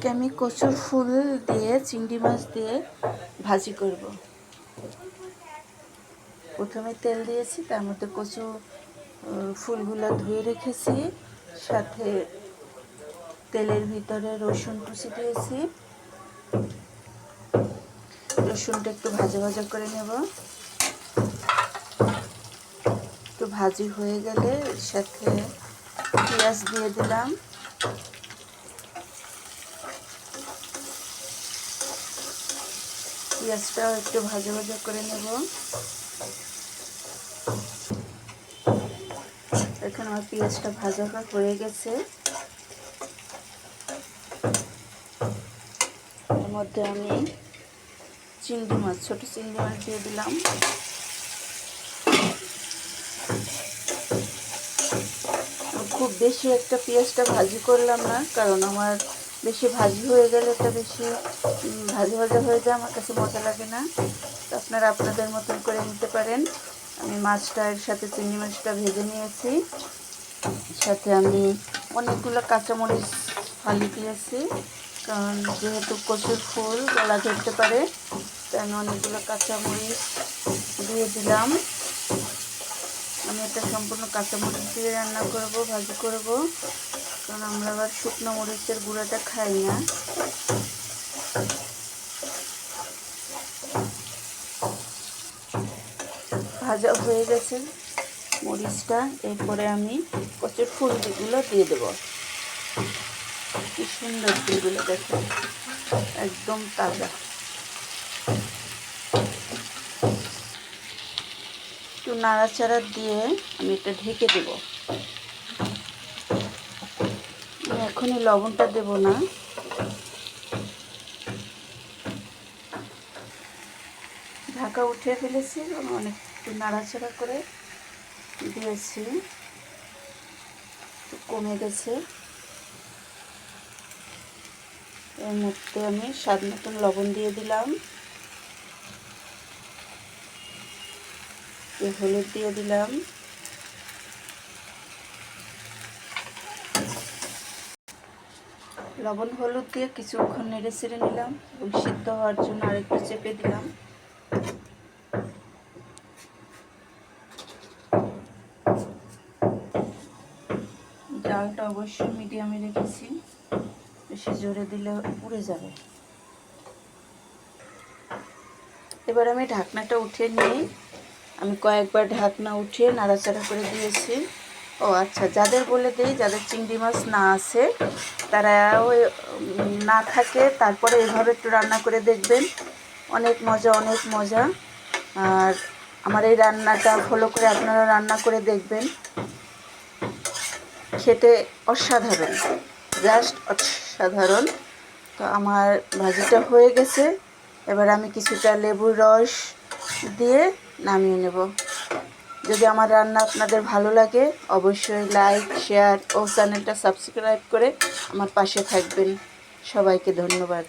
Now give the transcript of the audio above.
আজকে আমি কচুর ফুল দিয়ে চিংড়ি মাছ দিয়ে ভাজি করব। প্রথমে তেল দিয়েছি, তার মধ্যে কচু ফুলগুলো ধুয়ে রেখেছি, সাথে তেলের ভিতরে রসুন কুচি দিয়েছি। রসুনটা একটু ভাজা ভাজা করে নেব। একটু ভাজি হয়ে গেলে সাথে পেঁয়াজ দিয়ে দিলাম। পেঁয়াজটাও একটু ভাজা ভাজা করে নেব। এখন আমার পেঁয়াজটা ভাজা হয়ে গেছে। এর মধ্যে আমি চিংড়ি মাছ, ছোটো চিংড়ি মাছ দিয়ে দিলাম। খুব বেশি একটা পেঁয়াজটা ভাজি করলাম না, কারণ আমার বেশি ভাজি হয়ে গেলে এটা বেশি ভাজা ভাজা হয়ে যায়, আমার কাছে মজা লাগে না। তো আপনারা আপনাদের মতন করে নিতে পারেন। আমি মাছটা এর সাথে চিংড়ি মাছটা ভেজে নিয়েছি। সাথে আমি অনেকগুলো কাঁচামরিচ ফালি দিয়েছি, কারণ যেহেতু কচুর ফুল গলা ধরতে পারে, তাই আমি অনেকগুলো কাঁচামরিচ দিয়ে দিলাম। আমি এটা সম্পূর্ণ কাঁচামরিচ দিয়ে রান্না করব, ভাজি করব, কারণ আমরা আবার শুকনো মরিচের গুঁড়াটা খাই না। ভাজা হয়ে গেছে মরিচটা, এরপরে আমি কচুর ফুলগুলো দিয়ে দেবো। কি সুন্দর ফুলগুলো দেখেন, একদম তাজা। একটু নাড়াচাড়া দিয়ে আমি এটা ঢেকে দেব। এখনই লবণটা দেব না, ঢাকা উঠিয়ে ফেলেছি, অনেক একটু নাড়াচাড়া করে দিয়েছি, কমে গেছে। এর মধ্যে আমি স্বাদ মতন লবণ দিয়ে দিলাম, হলুদ দিয়ে দিলাম। লবণ হলুদ দিয়ে কিছুক্ষণ নেড়ে ছেড়ে নিলাম এবং সিদ্ধ হওয়ার জন্য আরেকটু চেপে দিলাম। জালটা অবশ্যই মিডিয়ামে রেখেছি, বেশি জোরে দিলে পুড়ে যাবে। এবার আমি ঢাকনাটা উঠিয়ে নিয়ে আমি কয়েকবার ঢাকনা উঠিয়ে নাড়াচাড়া করে দিয়েছি। ও আচ্ছা, যাদের বলে দিই, যাদের চিংড়ি মাছ না আছে তারা ওই না থাকে, তারপরে এভাবে একটু রান্না করে দেখবেন, অনেক মজা, অনেক মজা। আর আমার এই রান্নাটা ফলো করে আপনারা রান্না করে দেখবেন, খেতে অসাধারণ, জাস্ট অসাধারণ। তো আমার ভাজিটা হয়ে গেছে, এবার আমি কিছুটা লেবুর রস দিয়ে নামিয়ে নেব। যদি আমার রান্না আপনাদের ভালো লাগে, অবশ্যই লাইক, শেয়ার ও চ্যানেলটা সাবস্ক্রাইব করে আমার পাশে থাকবেন। সবাইকে ধন্যবাদ।